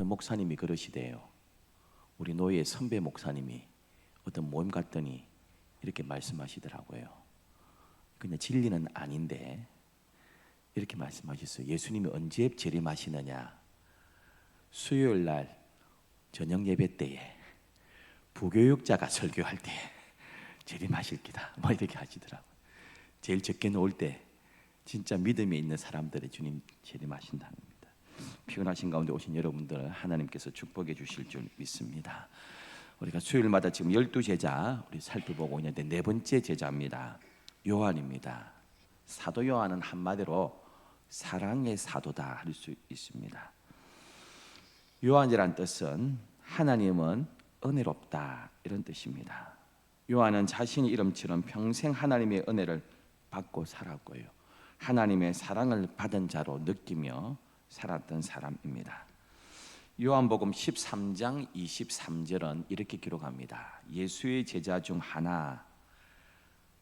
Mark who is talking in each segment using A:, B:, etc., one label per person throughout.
A: 어떤 목사님이 그러시대요. 우리 노예 선배 목사님이 어떤 모임 갔더니 이렇게 말씀하시더라고요. 그냥 진리는 아닌데 이렇게 말씀하셨어요. 예수님이 언제 재림하시느냐? 수요일 날 저녁 예배 때에 부교육자가 설교할 때 재림하실 기다, 뭐 이렇게 하시더라고요. 제일 적게 놓을 때 진짜 믿음이 있는 사람들의 주님 재림하신다는 겁니다. 피곤하신 가운데 오신 여러분들 하나님께서 축복해 주실 줄 믿습니다. 우리가 수요일마다 지금 12제자 우리 살펴보고 있는데 네 번째 제자입니다. 요한입니다. 사도 요한은 한마디로 사랑의 사도다 할 수 있습니다. 요한이란 뜻은 하나님은 은혜롭다 이런 뜻입니다. 요한은 자신의 이름처럼 평생 하나님의 은혜를 받고 살았고요, 하나님의 사랑을 받은 자로 느끼며 살았던 사람입니다. 요한복음 13장 23절은 이렇게 기록합니다. 예수의 제자 중 하나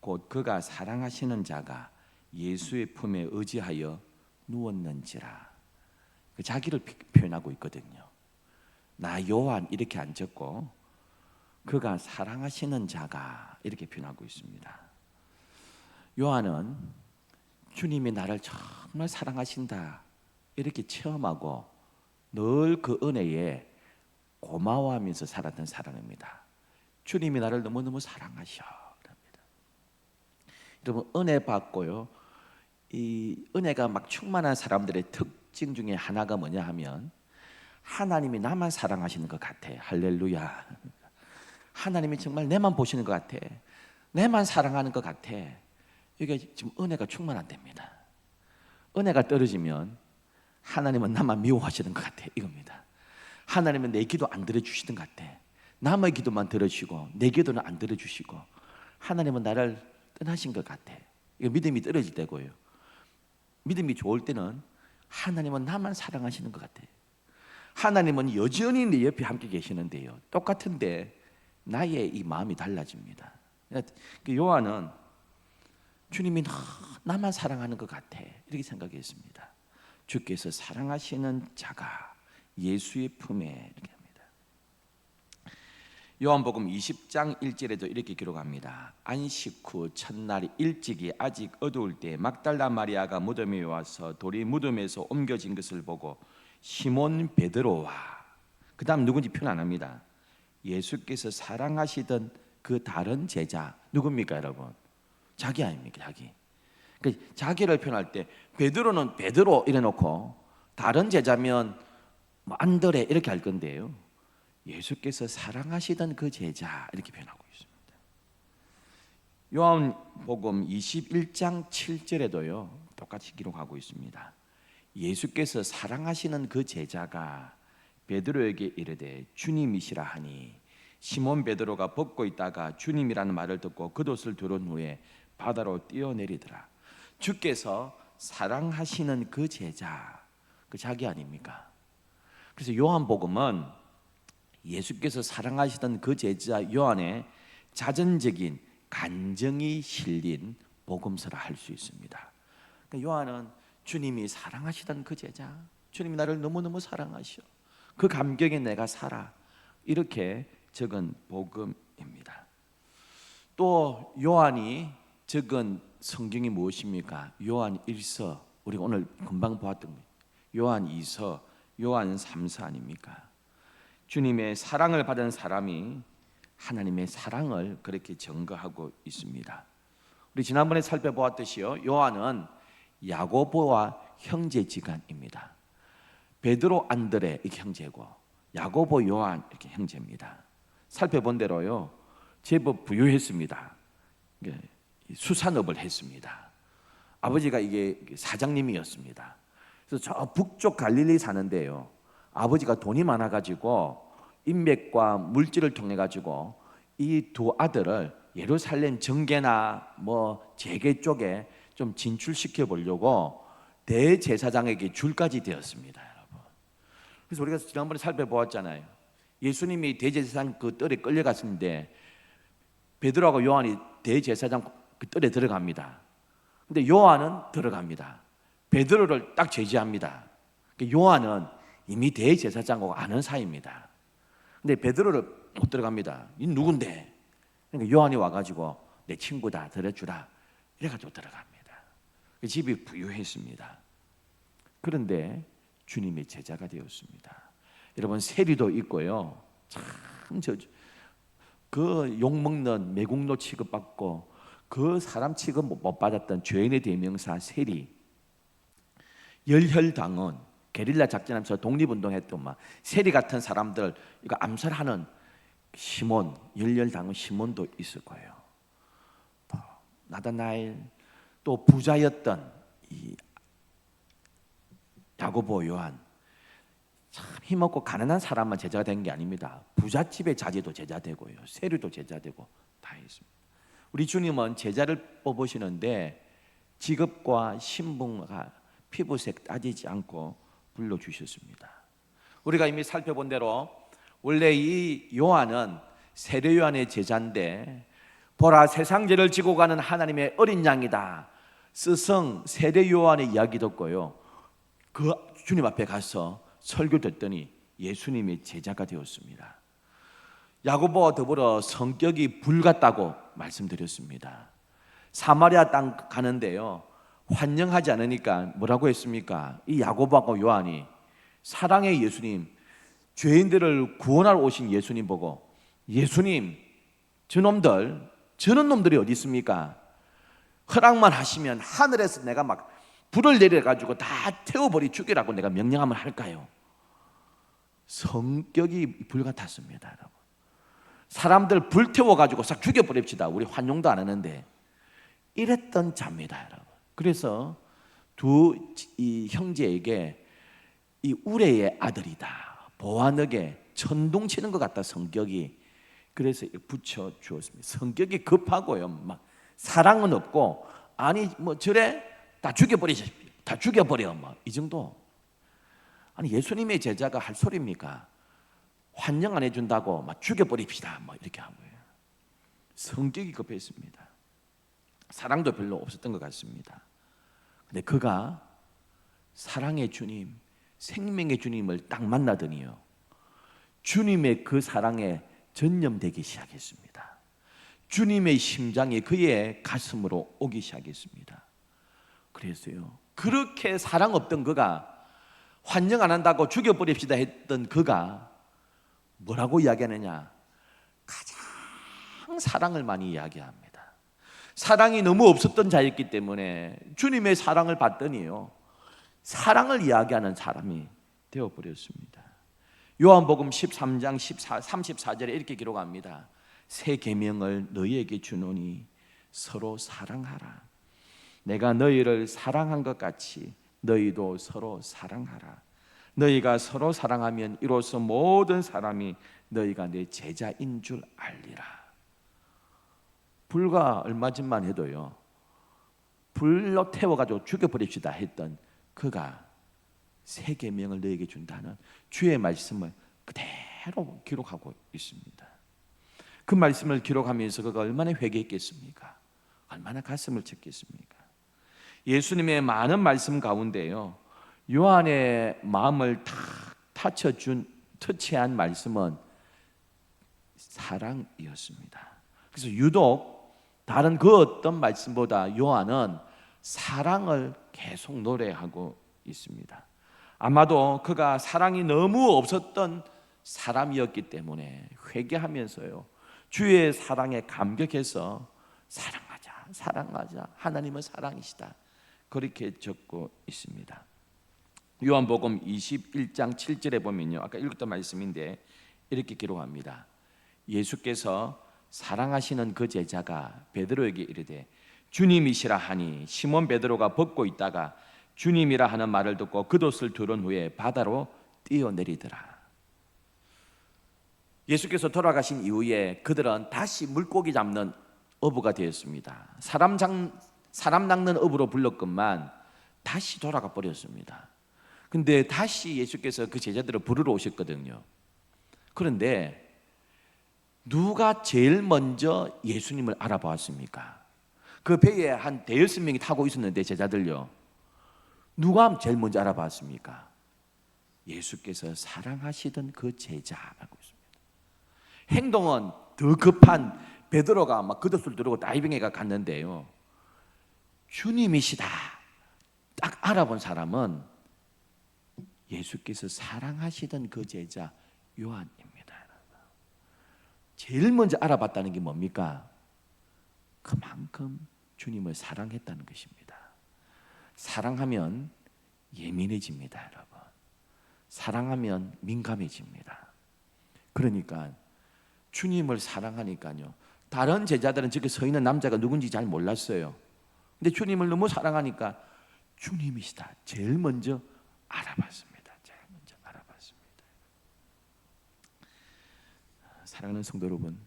A: 곧 그가 사랑하시는 자가 예수의 품에 의지하여 누웠는지라. 자기를 표현하고 있거든요. 나 요한 이렇게 안 적고 그가 사랑하시는 자가 이렇게 표현하고 있습니다. 요한은 주님이 나를 정말 사랑하신다 이렇게 체험하고 늘 그 은혜에 고마워하면서 살았던 사람입니다. 주님이 나를 너무너무 사랑하셔. 여러분, 은혜 받고요, 이 은혜가 막 충만한 사람들의 특징 중에 하나가 뭐냐 하면 하나님이 나만 사랑하시는 것 같아. 할렐루야. 하나님이 정말 내만 보시는 것 같아. 내만 사랑하는 것 같아. 이게 지금 은혜가 충만 안 됩니다. 은혜가 떨어지면 하나님은 나만 미워하시는 것 같아 이겁니다. 하나님은 내 기도 안 들어주시는 것 같아. 남의 기도만 들어주시고 내 기도는 안 들어주시고 하나님은 나를 떠나신 것 같아. 이거 믿음이 떨어질 때고요. 믿음이 좋을 때는 하나님은 나만 사랑하시는 것 같아. 하나님은 여전히 내 옆에 함께 계시는데요, 똑같은데 나의 이 마음이 달라집니다. 요한은 주님이 나만 사랑하는 것 같아 이렇게 생각했습니다. 주께서 사랑하시는 자가 예수의 품에 이렇게 합니다. 요한복음 20장 1절에도 이렇게 기록합니다. 안식 후 첫날 일찍이 아직 어두울 때 막달라 마리아가 무덤에 와서 돌이 무덤에서 옮겨진 것을 보고 시몬 베드로와 그 다음 누군지 표현 안 합니다. 예수께서 사랑하시던 그 다른 제자 누굽니까 여러분? 자기 아닙니까? 자기. 자기를 표현할 때 베드로는 베드로 이래놓고 다른 제자면 뭐 안드레 이렇게 할 건데요, 예수께서 사랑하시던 그 제자 이렇게 표현하고 있습니다. 요한복음 21장 7절에도요 똑같이 기록하고 있습니다. 예수께서 사랑하시는 그 제자가 베드로에게 이르되 주님이시라 하니 시몬 베드로가 벗고 있다가 주님이라는 말을 듣고 겉옷을 두른 후에 바다로 뛰어내리더라. 주께서 사랑하시는 그 제자, 그 자기 아닙니까? 그래서 요한복음은 예수께서 사랑하시던 그 제자 요한의 자전적인 간정이 실린 복음서라 할 수 있습니다. 그러니까 요한은 주님이 사랑하시던 그 제자, 주님이 나를 너무너무 사랑하셔, 그 감격에 내가 살아, 이렇게 적은 복음입니다. 또 요한이 적은 성경이 무엇입니까? 요한 1서, 우리가 오늘 금방 보았던 거예요. 요한 2서, 요한 3서 아닙니까? 주님의 사랑을 받은 사람이 하나님의 사랑을 그렇게 증거하고 있습니다. 우리 지난번에 살펴보았듯이요, 요한은 야고보와 형제지간입니다. 베드로, 안드레 이렇게 형제고 야고보, 요한 이렇게 형제입니다. 살펴본 대로요 제법 부유했습니다. 수산업을 했습니다. 아버지가 이게 사장님이었습니다. 그래서 저 북쪽 갈릴리 사는데요, 아버지가 돈이 많아가지고 인맥과 물질을 통해 가지고 이 두 아들을 예루살렘 정계나 뭐 재계 쪽에 좀 진출시켜 보려고 대제사장에게 줄까지 되었습니다, 여러분. 그래서 우리가 지난번에 살펴보았잖아요. 예수님이 대제사장 그 뜰에 끌려갔는데 베드로하고 요한이 대제사장 그 뜰에 들어갑니다. 근데 요한은 들어갑니다. 베드로를 딱 제지합니다. 요한은 이미 대제사장하고 아는 사이입니다. 근데 베드로를 못 들어갑니다. 이 누군데? 그러니까 요한이 와가지고 내 친구다, 들어주라. 이래가지고 들어갑니다. 그 집이 부유했습니다. 그런데 주님의 제자가 되었습니다. 여러분, 세리도 있고요, 참 그 욕먹는 매국노 취급받고 그 사람 취급 못 받았던 죄인의 대명사 세리, 열혈당원, 게릴라 작전하면서 독립운동했던 막 세리 같은 사람들 이거 암살하는 시몬, 열혈당원 시몬도 있을 거예요. 또 나다나엘, 또 부자였던 이 야고보, 요한, 참 힘없고 가난한 사람만 제자가 된 게 아닙니다. 부잣집의 자제도 제자 되고요, 세리도 제자 되고 다 있습니다. 우리 주님은 제자를 뽑으시는데 직업과 신분과 피부색 따지지 않고 불러주셨습니다. 우리가 이미 살펴본 대로 원래 이 요한은 세례 요한의 제자인데, 보라 세상 죄를 지고 가는 하나님의 어린 양이다, 스승 세례 요한의 이야기 듣고요, 그 주님 앞에 가서 설교됐더니 예수님의 제자가 되었습니다. 야고보와 더불어 성격이 불같다고 말씀드렸습니다. 사마리아 땅 가는데요, 환영하지 않으니까 뭐라고 했습니까? 이 야고보하고 요한이 사랑의 예수님, 죄인들을 구원하러 오신 예수님 보고, 예수님, 저런 놈들이 어디 있습니까? 허락만 하시면 하늘에서 내가 막 불을 내려가지고 다 태워버리 죽이라고 내가 명령하면 할까요? 성격이 불같았습니다, 여러분. 사람들 불태워가지고 싹 죽여버립시다, 우리 환영도 안 하는데, 이랬던 자입니다, 여러분. 그래서 이 형제에게 이 우레의 아들이다, 보아너게 천둥치는 것 같다, 성격이. 그래서 붙여 주었습니다. 성격이 급하고요, 막 사랑은 없고, 아니 뭐 저래 다 죽여버리자, 다 죽여버려, 뭐 이 정도. 아니 예수님의 제자가 할 소리입니까? 환영 안 해준다고 막 죽여버립시다, 뭐 이렇게 한 거예요. 성격이 급했습니다. 사랑도 별로 없었던 것 같습니다. 근데 그가 사랑의 주님, 생명의 주님을 딱 만나더니요, 주님의 그 사랑에 전념되기 시작했습니다. 주님의 심장이 그의 가슴으로 오기 시작했습니다. 그래서요, 그렇게 사랑 없던 그가, 환영 안 한다고 죽여버립시다 했던 그가 뭐라고 이야기하느냐? 가장 사랑을 많이 이야기합니다. 사랑이 너무 없었던 자였기 때문에 주님의 사랑을 받더니요, 사랑을 이야기하는 사람이 되어버렸습니다. 요한복음 13장 34절에 이렇게 기록합니다. 새 계명을 너희에게 주노니 서로 사랑하라. 내가 너희를 사랑한 것 같이 너희도 서로 사랑하라. 너희가 서로 사랑하면 이로써 모든 사람이 너희가 내 제자인 줄 알리라. 불과 얼마 전만 해도요, 불로 태워가지고 죽여버립시다 했던 그가 새 계명을 너희에게 준다는 주의 말씀을 그대로 기록하고 있습니다. 그 말씀을 기록하면서 그가 얼마나 회개했겠습니까? 얼마나 가슴을 쳤겠습니까? 예수님의 많은 말씀 가운데요, 요한의 마음을 탁 터치한 말씀은 사랑이었습니다. 그래서 유독 다른 그 어떤 말씀보다 요한은 사랑을 계속 노래하고 있습니다. 아마도 그가 사랑이 너무 없었던 사람이었기 때문에 회개하면서요, 주의 사랑에 감격해서 사랑하자, 하나님은 사랑이시다, 그렇게 적고 있습니다. 요한복음 21장 7절에 보면요, 아까 읽었던 말씀인데 이렇게 기록합니다. 예수께서 사랑하시는 그 제자가 베드로에게 이르되 주님이시라 하니 시몬 베드로가 벗고 있다가 주님이라 하는 말을 듣고 겉옷을 두른 후에 바다로 뛰어내리더라. 예수께서 돌아가신 이후에 그들은 다시 물고기 잡는 어부가 되었습니다. 사람 낚는 어부로 불렀건만 다시 돌아가 버렸습니다. 근데 다시 예수께서 그 제자들을 부르러 오셨거든요. 그런데 누가 제일 먼저 예수님을 알아보았습니까? 그 배에 한 대여섯 명이 타고 있었는데 제자들요, 누가 제일 먼저 알아봤습니까? 예수께서 사랑하시던 그 제자라고 있습니다. 행동은 더 급한 베드로가 막 겉옷을 두르고 다이빙해가 갔는데요, 주님이시다 딱 알아본 사람은 예수께서 사랑하시던 그 제자 요한입니다. 제일 먼저 알아봤다는 게 뭡니까? 그만큼 주님을 사랑했다는 것입니다. 사랑하면 예민해집니다, 여러분. 사랑하면 민감해집니다. 그러니까 주님을 사랑하니까요, 다른 제자들은 저기 서 있는 남자가 누군지 잘 몰랐어요. 근데 주님을 너무 사랑하니까 주님이시다 제일 먼저 알아봤습니다. 제일 먼저 알아봤습니다. 사랑하는 성도 여러분,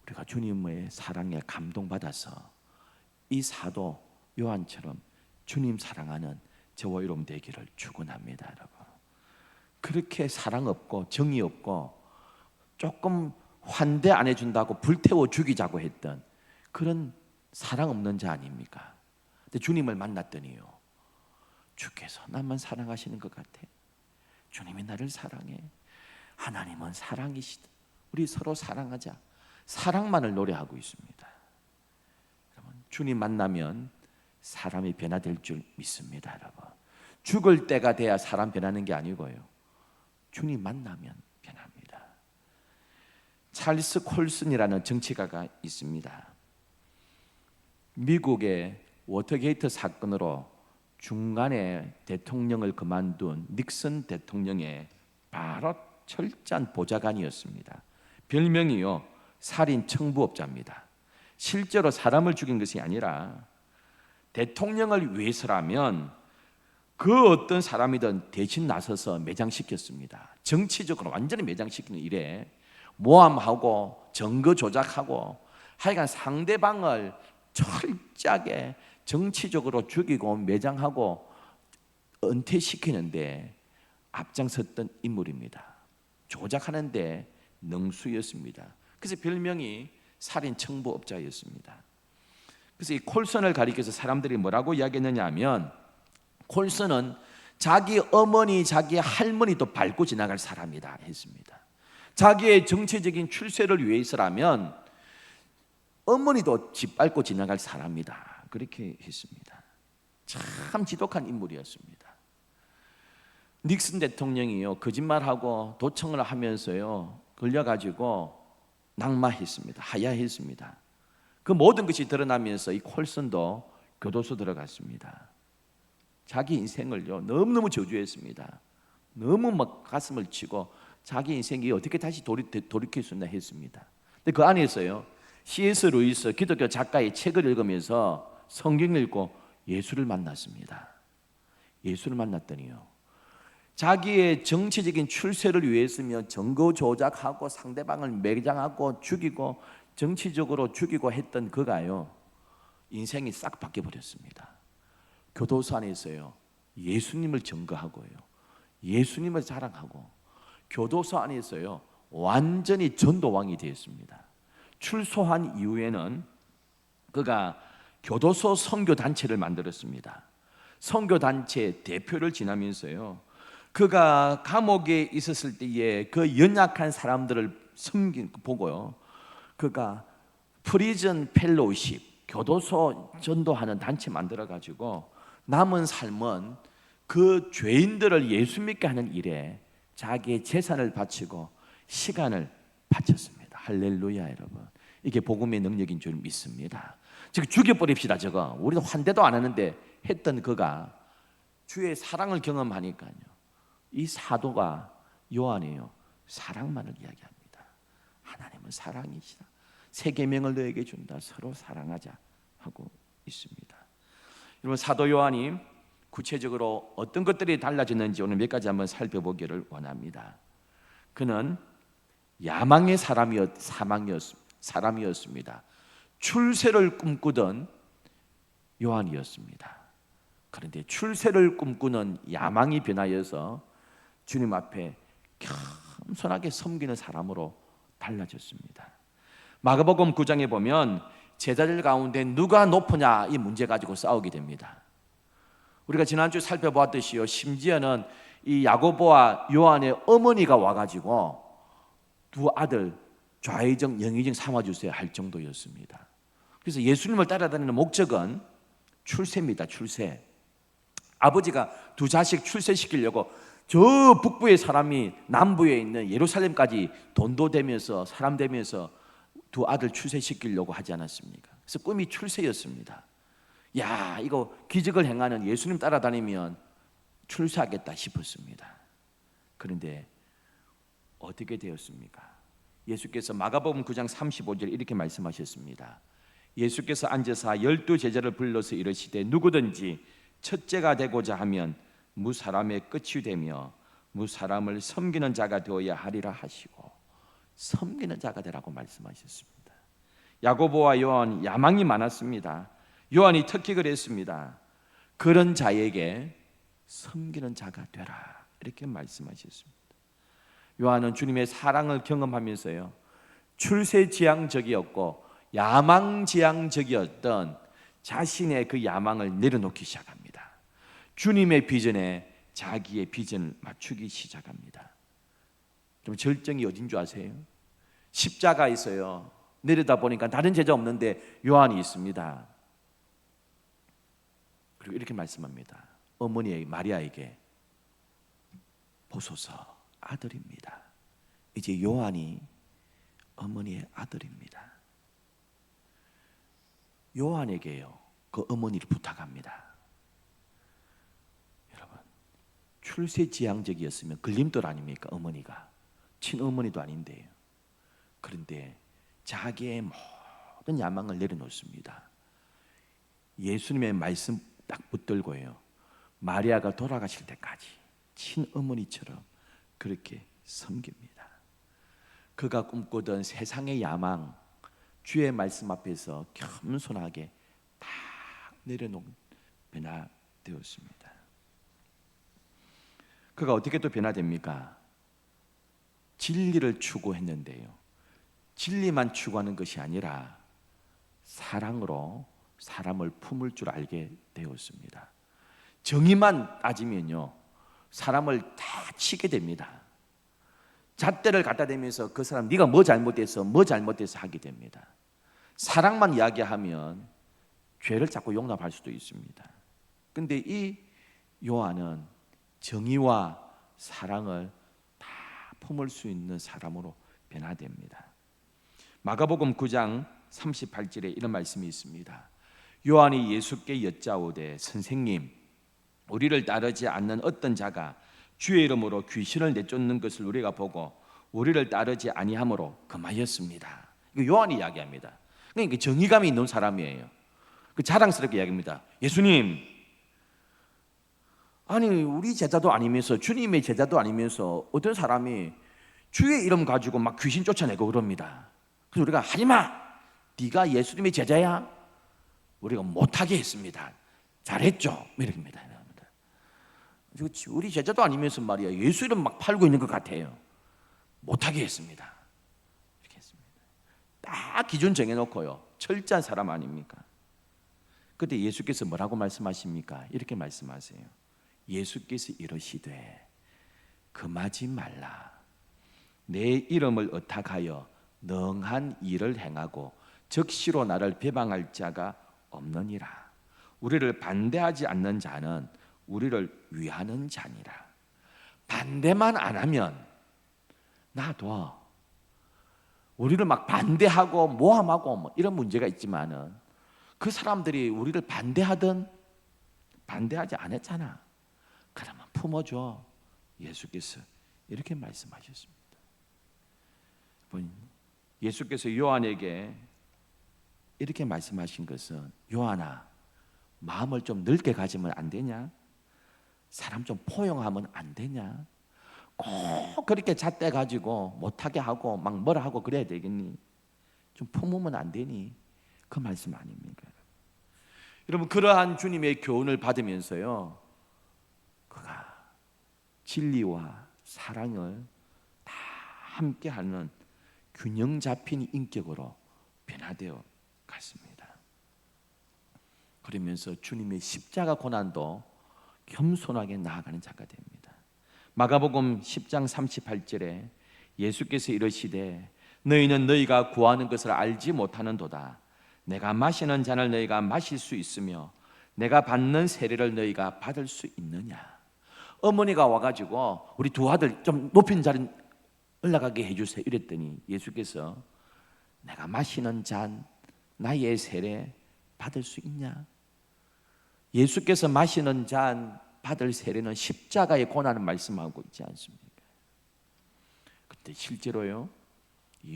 A: 우리가 주님의 사랑에 감동받아서 이 사도 요한처럼 주님 사랑하는 저와 여러분 되기를 축원합니다, 여러분. 그렇게 사랑 없고 정이 없고 조금 환대 안 해준다고 불태워 죽이자고 했던 그런 사랑 없는 자 아닙니까? 근데 주님을 만났더니요, 주께서 나만 사랑하시는 것 같아. 주님이 나를 사랑해. 하나님은 사랑이시다. 우리 서로 사랑하자. 사랑만을 노래하고 있습니다. 여러분, 주님 만나면 사람이 변화될 줄 믿습니다, 여러분. 죽을 때가 돼야 사람 변하는 게 아니고요, 주님 만나면 변합니다. 찰스 콜슨이라는 정치가가 있습니다. 미국의 워터게이트 사건으로 중간에 대통령을 그만둔 닉슨 대통령의 바로 철저한 보좌관이었습니다. 별명이요, 살인 청부업자입니다. 실제로 사람을 죽인 것이 아니라 대통령을 위해서라면 그 어떤 사람이든 대신 나서서 매장시켰습니다. 정치적으로 완전히 매장시키는 일에 모함하고 증거 조작하고 하여간 상대방을 철저하게 정치적으로 죽이고 매장하고 은퇴시키는데 앞장섰던 인물입니다. 조작하는데 능수였습니다. 그래서 별명이 살인 청부업자였습니다. 그래서 이 콜슨을 가리켜서 사람들이 뭐라고 이야기했느냐 하면, 콜슨은 자기 어머니, 자기 할머니도 밟고 지나갈 사람이다 했습니다. 자기의 정치적인 출세를 위해서라면 어머니도 짓밟고 지나갈 사람이다, 그렇게 했습니다. 참 지독한 인물이었습니다. 닉슨 대통령이요, 거짓말하고 도청을 하면서요 걸려가지고 낙마했습니다. 하야했습니다. 그 모든 것이 드러나면서 이 콜슨도 교도소 들어갔습니다. 자기 인생을요 너무너무 저주했습니다. 너무 막 가슴을 치고 자기 인생이 어떻게 다시 돌이킬 수 있나 했습니다. 근데 그 안에서요, C.S. 루이스 기독교 작가의 책을 읽으면서 성경을 읽고 예수를 만났습니다. 예수를 만났더니요, 자기의 정치적인 출세를 위해서며 증거 조작하고 상대방을 매장하고 죽이고 정치적으로 죽이고 했던 그가요, 인생이 싹 바뀌어 버렸습니다. 교도소 안에서요 예수님을 증거하고요, 예수님을 자랑하고 교도소 안에서요 완전히 전도왕이 되었습니다. 출소한 이후에는 그가 교도소 선교단체를 만들었습니다. 선교단체 대표를 지나면서요, 그가 감옥에 있었을 때에 그 연약한 사람들을 보고요, 그가 프리즌 펠로우십, 교도소 전도하는 단체 만들어 가지고 남은 삶은 그 죄인들을 예수 믿게 하는 일에 자기의 재산을 바치고 시간을 바쳤습니다. 할렐루야, 여러분. 이게 복음의 능력인 줄 믿습니다. 즉 죽여버립시다, 저거 우리도 환대도 안 하는데 했던 그가 주의 사랑을 경험하니까요, 이 사도가 요한이에요, 사랑만을 이야기합니다. 하나님은 사랑이시다. 세 계명을 너에게 준다. 서로 사랑하자 하고 있습니다. 여러분, 사도 요한이 구체적으로 어떤 것들이 달라졌는지 오늘 몇 가지 한번 살펴보기를 원합니다. 그는 야망의 사람이었습니다. 출세를 꿈꾸던 요한이었습니다. 그런데 출세를 꿈꾸는 야망이 변하여서 주님 앞에 겸손하게 섬기는 사람으로 달라졌습니다. 마가복음 9장에 보면 제자들 가운데 누가 높으냐 이 문제 가지고 싸우게 됩니다. 우리가 지난주 살펴보았듯이요, 심지어는 이 야고보와 요한의 어머니가 와가지고 두 아들 좌의정 영의정 삼아주세요 할 정도였습니다. 그래서 예수님을 따라다니는 목적은 출세입니다. 출세. 아버지가 두 자식 출세시키려고 저 북부의 사람이 남부에 있는 예루살렘까지 돈도 되면서 사람 되면서 두 아들 출세시키려고 하지 않았습니까? 그래서 꿈이 출세였습니다. 야, 이거 기적을 행하는 예수님 따라다니면 출세하겠다 싶었습니다. 그런데 어떻게 되었습니까? 예수께서 마가복음 9장 35절 이렇게 말씀하셨습니다. 예수께서 앉으사 12제자를 불러서 이르시되 누구든지 첫째가 되고자 하면 무사람의 끝이 되며 무사람을 섬기는 자가 되어야 하리라 하시고 섬기는 자가 되라고 말씀하셨습니다. 야고보와 요한 야망이 많았습니다. 요한이 특히 그랬습니다. 그런 자에게 섬기는 자가 되라 이렇게 말씀하셨습니다. 요한은 주님의 사랑을 경험하면서요 출세지향적이었고 야망지향적이었던 자신의 그 야망을 내려놓기 시작합니다. 주님의 비전에 자기의 비전을 맞추기 시작합니다. 좀 절정이 어딘 줄 아세요? 십자가 있어요. 내려다 보니까 다른 제자 없는데 요한이 있습니다. 그리고 이렇게 말씀합니다. 어머니 마리아에게 보소서 아들입니다. 이제 요한이 어머니의 아들입니다. 요한에게요 그 어머니를 부탁합니다. 여러분 출세지향적이었으면 걸림돌 아닙니까? 어머니가 친어머니도 아닌데요. 그런데 자기의 모든 야망을 내려놓습니다. 예수님의 말씀 딱 붙들고요 마리아가 돌아가실 때까지 친어머니처럼 그렇게 섬깁니다. 그가 꿈꾸던 세상의 야망 주의 말씀 앞에서 겸손하게 다 내려놓은 변화되었습니다. 그가 어떻게 또 변화됩니까? 진리를 추구했는데요 진리만 추구하는 것이 아니라 사랑으로 사람을 품을 줄 알게 되었습니다. 정의만 따지면요 사람을 다 치게 됩니다. 잣대를 갖다 대면서 그 사람 네가 뭐 잘못해서 하게 됩니다. 사랑만 이야기하면 죄를 자꾸 용납할 수도 있습니다. 근데 이 요한은 정의와 사랑을 다 품을 수 있는 사람으로 변화됩니다. 마가복음 9장 38절에 이런 말씀이 있습니다. 요한이 예수께 여짜오되 선생님 우리를 따르지 않는 어떤 자가 주의 이름으로 귀신을 내쫓는 것을 우리가 보고 우리를 따르지 아니함으로 금하였습니다. 이거 요한이 이야기합니다. 그러니까 정의감이 있는 사람이에요. 그 자랑스럽게 이야기합니다. 예수님, 아니 우리 제자도 아니면서 주님의 제자도 아니면서 어떤 사람이 주의 이름 가지고 막 귀신 쫓아내고 그럽니다. 그래서 우리가 하지마, 네가 예수님의 제자야? 우리가 못하게 했습니다. 잘했죠? 이렇게입니다. 우리 제자도 아니면서 말이야 예수 이름 막 팔고 있는 것 같아요. 못하게 했습니다. 이렇게 했습니다. 딱 기준 정해놓고요 철저한 사람 아닙니까? 그때 예수께서 뭐라고 말씀하십니까? 이렇게 말씀하세요. 예수께서 이러시되 금하지 말라. 내 이름을 의탁하여 능한 일을 행하고 적시로 나를 배방할 자가 없느니라. 우리를 반대하지 않는 자는 우리를 위하는 자니라. 반대만 안 하면 놔둬. 우리를 막 반대하고 모함하고 뭐 이런 문제가 있지만은 그 사람들이 우리를 반대하든 반대하지 않았잖아. 그러면 품어줘. 예수께서 이렇게 말씀하셨습니다. 예수께서 요한에게 이렇게 말씀하신 것은 요한아 마음을 좀 넓게 가지면 안 되냐? 사람 좀 포용하면 안 되냐? 꼭 그렇게 잣대 가지고 못하게 하고 막 뭐라 하고 그래야 되겠니? 좀 품으면 안 되니? 그 말씀 아닙니까? 여러분 그러한 주님의 교훈을 받으면서요 그가 진리와 사랑을 다 함께하는 균형 잡힌 인격으로 변화되어 갔습니다. 그러면서 주님의 십자가 고난도 겸손하게 나아가는 자가 됩니다. 마가복음 10장 38절에 예수께서 이르시되 너희는 너희가 구하는 것을 알지 못하는도다. 내가 마시는 잔을 너희가 마실 수 있으며 내가 받는 세례를 너희가 받을 수 있느냐. 어머니가 와가지고 우리 두 아들 좀 높인 자리 올라가게 해주세요 이랬더니 예수께서 내가 마시는 잔 나의 세례 받을 수 있냐. 예수께서 마시는 잔 받을 세례는 십자가의 고난을 말씀하고 있지 않습니까? 그때 실제로요,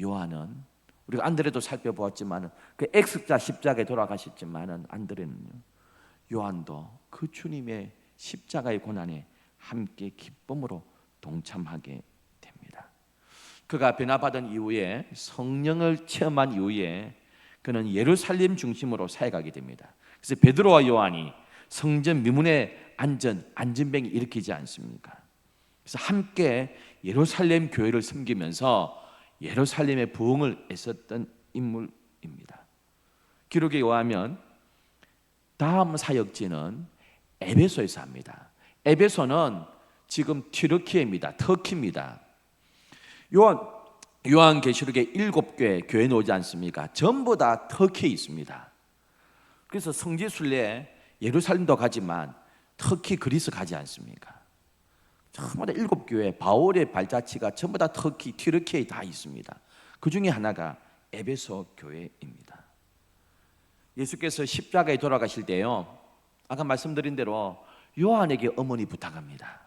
A: 요한은 우리가 안드레도 살펴보았지만 그 X자 십자가에 돌아가셨지만 안드레는요, 요한도 그 주님의 십자가의 고난에 함께 기쁨으로 동참하게 됩니다. 그가 변화받은 이후에 성령을 체험한 이후에 그는 예루살렘 중심으로 사역하게 됩니다. 그래서 베드로와 요한이 성전 미문에 안전뱅이 일으키지 않습니까? 그래서 함께 예루살렘 교회를 섬기면서 예루살렘의 부흥을 애썼던 인물입니다. 기록에 의하면 다음 사역지는 에베소에서 합니다. 에베소는 지금 튀르키예입니다. 터키입니다. 요한계시록에 7개 교회 나오지 않습니까? 전부 다 터키에 있습니다. 그래서 성지순례 예루살렘도 가지만 터키, 그리스 가지 않습니까? 전부 다 7교회, 바울의 발자취가 전부 다 터키, 튀르키예에 다 있습니다. 그 중에 하나가 에베소 교회입니다. 예수께서 십자가에 돌아가실 때요, 아까 말씀드린 대로 요한에게 어머니 부탁합니다.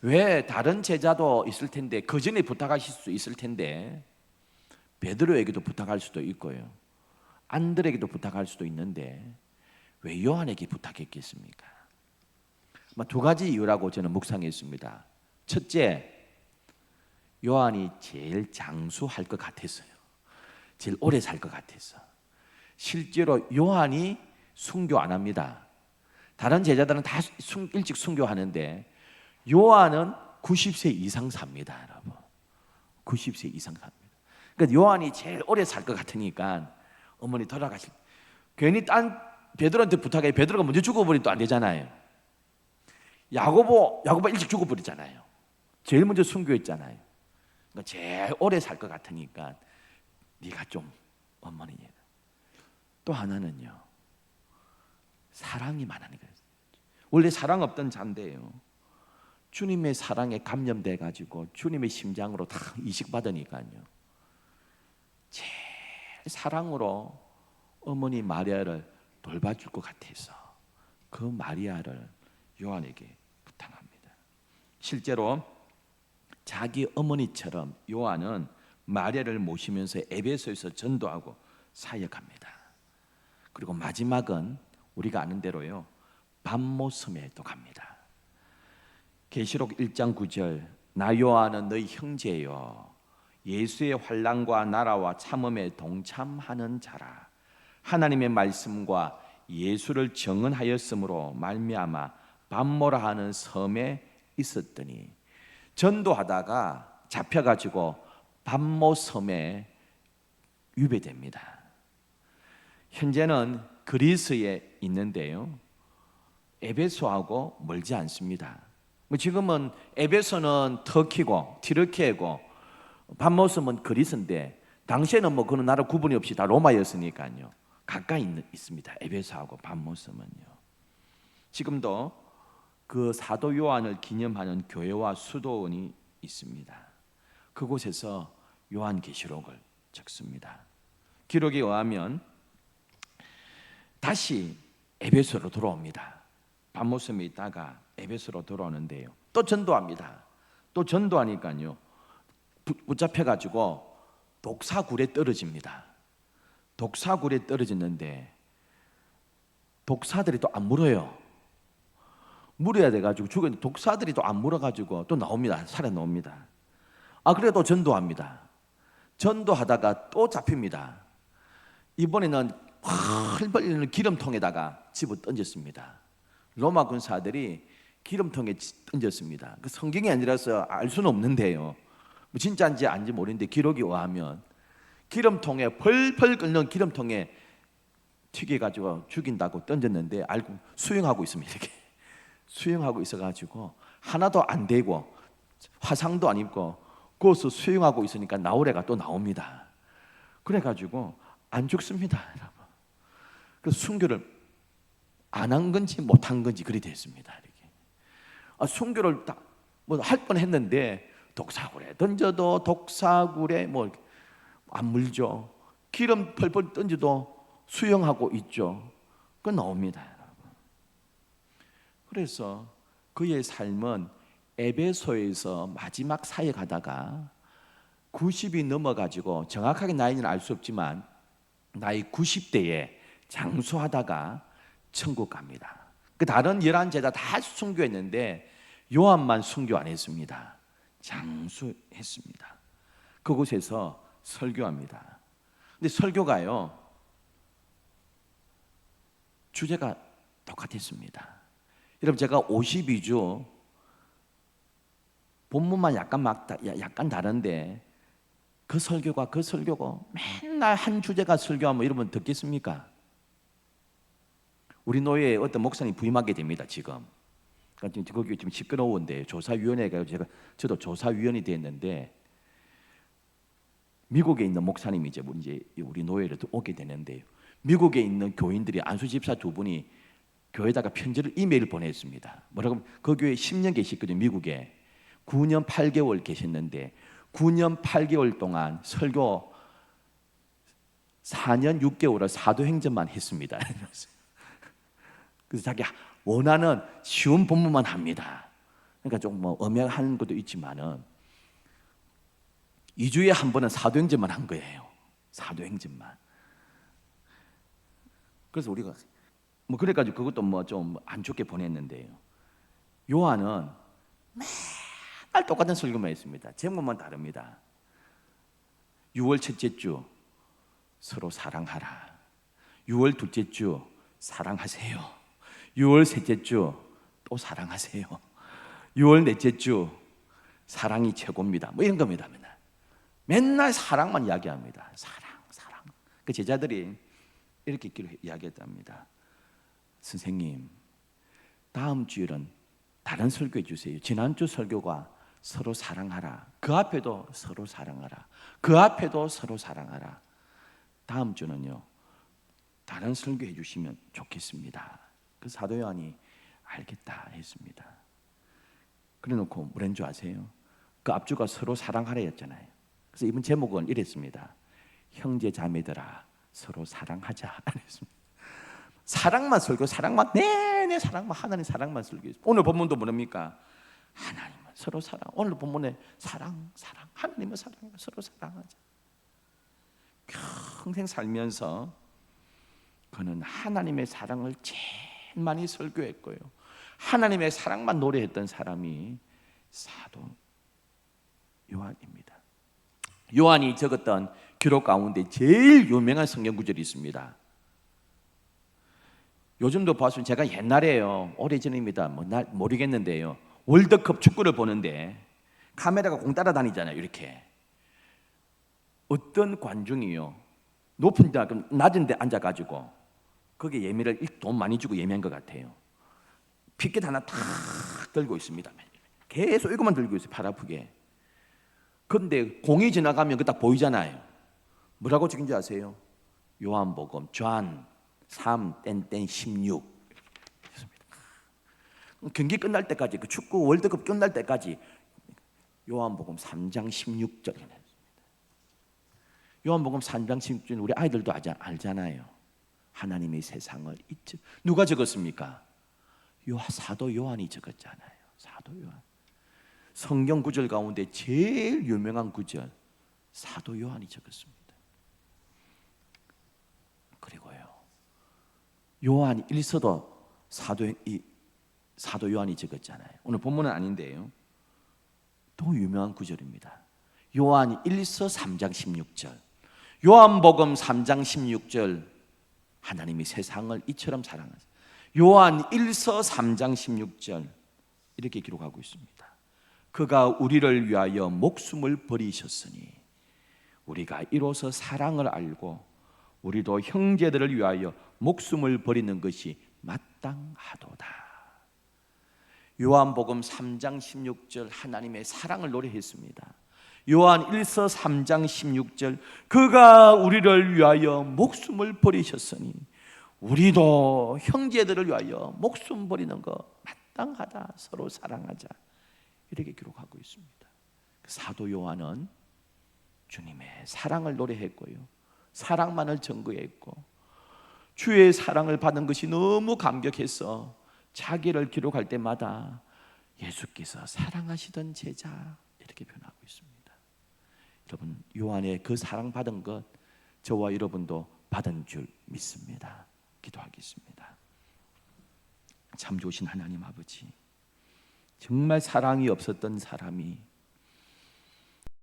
A: 왜 다른 제자도 있을 텐데 그 전에 부탁하실 수 있을 텐데 베드로에게도 부탁할 수도 있고요, 안드레에게도 부탁할 수도 있는데 왜 요한에게 부탁했겠습니까? 두 가지 이유라고 저는 묵상했습니다. 첫째, 요한이 제일 장수할 것 같았어요. 제일 오래 살 것 같았어. 실제로 요한이 순교 안 합니다. 다른 제자들은 다 일찍 순교하는데 요한은 90세 이상 삽니다, 여러분. 90세 이상 삽니다. 그러니까 요한이 제일 오래 살 것 같으니까 어머니 돌아가실 때 괜히 딴 베드로한테 부탁해. 베드로가 먼저 죽어버리면 또 안 되잖아요. 야고보 일찍 죽어버리잖아요. 제일 먼저 순교했잖아요. 그러니까 제일 오래 살 것 같으니까 네가 좀 어머니. 또 하나는요, 사랑이 많은 거예요. 원래 사랑 없던 자인데요, 주님의 사랑에 감염돼 가지고 주님의 심장으로 다 이식받으니까요, 제일 사랑으로 어머니 마리아를 돌봐줄 것 같아서 그 마리아를 요한에게 부탁합니다. 실제로 자기 어머니처럼 요한은 마리아를 모시면서 에베소에서 전도하고 사역합니다. 그리고 마지막은 우리가 아는 대로요, 밤모섬에 또 갑니다. 계시록 1장 9절, 나 요한은 너희 형제요 예수의 환난과 나라와 참음에 동참하는 자라. 하나님의 말씀과 예수를 증언하였으므로 말미암아 밤모라 하는 섬에 있었더니, 전도하다가 잡혀가지고 밤모섬에 유배됩니다. 현재는 그리스에 있는데요, 에베소하고 멀지 않습니다. 지금은 에베소는 터키고 튀르키예고 밤모섬은 그리스인데 당시에는 그런 나라 구분이 없이 다 로마였으니까요, 가까이 있습니다. 에베소하고 밤모섬은요. 지금도 그 사도 요한을 기념하는 교회와 수도원이 있습니다. 그곳에서 요한계시록을 적습니다. 기록에 의하면 다시 에베소로 돌아옵니다. 밤모섬에 있다가 에베소로 돌아오는데요, 또 전도합니다. 또 전도하니까요, 붙잡혀가지고 독사굴에 떨어집니다. 독사굴에 떨어졌는데 독사들이 또 안 물어요. 물어야 돼가지고 죽었는데 독사들이 또 안 물어가지고 또 나옵니다. 살아 나옵니다. 그래도 전도합니다. 전도하다가 또 잡힙니다. 이번에는 펄펄 기름통에다가 집어 던졌습니다. 로마 군사들이 기름통에 던졌습니다. 그 성경이 아니라서 알 수는 없는데요, 진짜인지 아닌지 모르는데 기록에 의하면 기름통에 펄펄 끓는 기름통에 튀겨가지고 죽인다고 던졌는데 알고 수영하고 있습니다. 이렇게 수영하고 있어가지고 하나도 안 되고 화상도 안 입고 거기서 수영하고 있으니까 나오래가 또 나옵니다. 그래가지고 안 죽습니다, 여러분. 그래서 순교를 안 한 건지 못 한 건지 그리 됐습니다. 이렇게. 순교를 뭐 할 뻔했는데 독사굴에 던져도 독사굴에 뭐 안 물죠. 기름 펄펄 던져도 수영하고 있죠. 그 나옵니다, 여러분. 그래서 그의 삶은 에베소에서 마지막 사역하다가 90이 넘어가지고 정확하게 나이는 알 수 없지만 나이 90대에 장수하다가 천국 갑니다. 그 다른 11제자 다 순교했는데 요한만 순교 안 했습니다. 장수했습니다. 그곳에서 설교합니다. 근데 설교가요, 주제가 똑같았습니다. 여러분, 제가 52주 본문만 약간 다른데 그 설교가 맨날 한 주제가 설교하면 여러분 듣겠습니까? 우리 노예에 어떤 목사님 부임하게 됩니다. 지금 거기 지금 시끄러운데 조사위원회가 저도 조사위원이 됐는데 미국에 있는 목사님이 이제 우리 노예를 오게 되는데요. 미국에 있는 교인들이 안수 집사 두 분이 교회에다가 편지를 이메일을 보냈습니다. 뭐라고 하면 그 교회 10년 계셨거든요. 미국에 9년 8개월 계셨는데 9년 8개월 동안 설교 4년 6개월을 사도행전만 했습니다. 그래서 자기 원하는 쉬운 본문만 합니다. 그러니까 좀 뭐 엄연한 것도 있지만은 2주에 한 번은 사도행전만 한 거예요. 사도행전만. 그래서 우리가 뭐 그래가지고 그것도 뭐 좀 안 좋게 보냈는데요. 요한은 맨날 똑같은 설교만 했습니다. 제목만 다릅니다. 6월 첫째 주 서로 사랑하라. 6월 둘째 주 사랑하세요. 6월 셋째 주 또 사랑하세요. 6월 넷째 주 사랑이 최고입니다. 뭐 이런 겁니다. 맨날 사랑만 이야기합니다. 사랑. 그 제자들이 이렇게 이야기했답니다. 선생님, 다음 주일은 다른 설교해 주세요. 지난주 설교가 서로 사랑하라. 그 앞에도 서로 사랑하라. 그 앞에도 서로 사랑하라. 다음 주는요, 다른 설교해 주시면 좋겠습니다. 그 사도 요한이 알겠다 했습니다. 그래 놓고 뭐라는 줄 아세요? 그 앞주가 서로 사랑하라였잖아요. 그래서 이번 제목은 이랬습니다. 형제 자매들아 서로 사랑하자. 사랑만 설교, 사랑만 내내 사랑만, 하나님 사랑만 설교했어요. 오늘 본문도 뭐랍니까? 하나님은 서로 사랑. 오늘 본문에 사랑, 하나님은 사랑, 서로 사랑하자. 평생 살면서 그는 하나님의 사랑을 제일 많이 설교했고요. 하나님의 사랑만 노래했던 사람이 사도 요한입니다. 요한이 적었던 기록 가운데 제일 유명한 성경 구절이 있습니다. 요즘도 봤으면 제가 옛날에요, 오래전입니다. 날 모르겠는데요. 월드컵 축구를 보는데 카메라가 공 따라다니잖아요. 이렇게 어떤 관중이요, 높은 데, 낮은 데 앉아가지고 거기에 예매를 돈 많이 주고 예매한 것 같아요. 피켓 하나 탁 들고 있습니다. 계속 이것만 들고 있어요. 팔 아프게. 그런데 공이 지나가면 그 딱 보이잖아요. 뭐라고 적은지 아세요? 요한복음 존 3:16. 경기 끝날 때까지, 그 축구 월드컵 끝날 때까지 요한복음 3장 16절. 요한복음 3장 16절 우리 아이들도 알잖아요. 하나님의 세상을 잊지. 누가 적었습니까? 사도 요한이 적었잖아요. 사도 요한. 성경 구절 가운데 제일 유명한 구절 사도 요한이 적었습니다. 그리고요, 요한 1서도 사도 요한이 적었잖아요. 오늘 본문은 아닌데요, 또 유명한 구절입니다. 요한 1서 3장 16절. 요한복음 3장 16절 하나님이 세상을 이처럼 사랑하셨어요. 요한 1서 3장 16절 이렇게 기록하고 있습니다. 그가 우리를 위하여 목숨을 버리셨으니 우리가 이로써 사랑을 알고 우리도 형제들을 위하여 목숨을 버리는 것이 마땅하도다. 요한복음 3장 16절 하나님의 사랑을 노래했습니다. 요한 1서 3장 16절 그가 우리를 위하여 목숨을 버리셨으니 우리도 형제들을 위하여 목숨 버리는 거 마땅하다. 서로 사랑하자. 이렇게 기록하고 있습니다. 사도 요한은 주님의 사랑을 노래했고요, 사랑만을 증거했고, 주의 사랑을 받은 것이 너무 감격해서 자기를 기록할 때마다 예수께서 사랑하시던 제자 이렇게 표현하고 있습니다. 여러분, 요한의 그 사랑받은 것 저와 여러분도 받은 줄 믿습니다. 기도하겠습니다. 참 좋으신 하나님 아버지, 정말 사랑이 없었던 사람이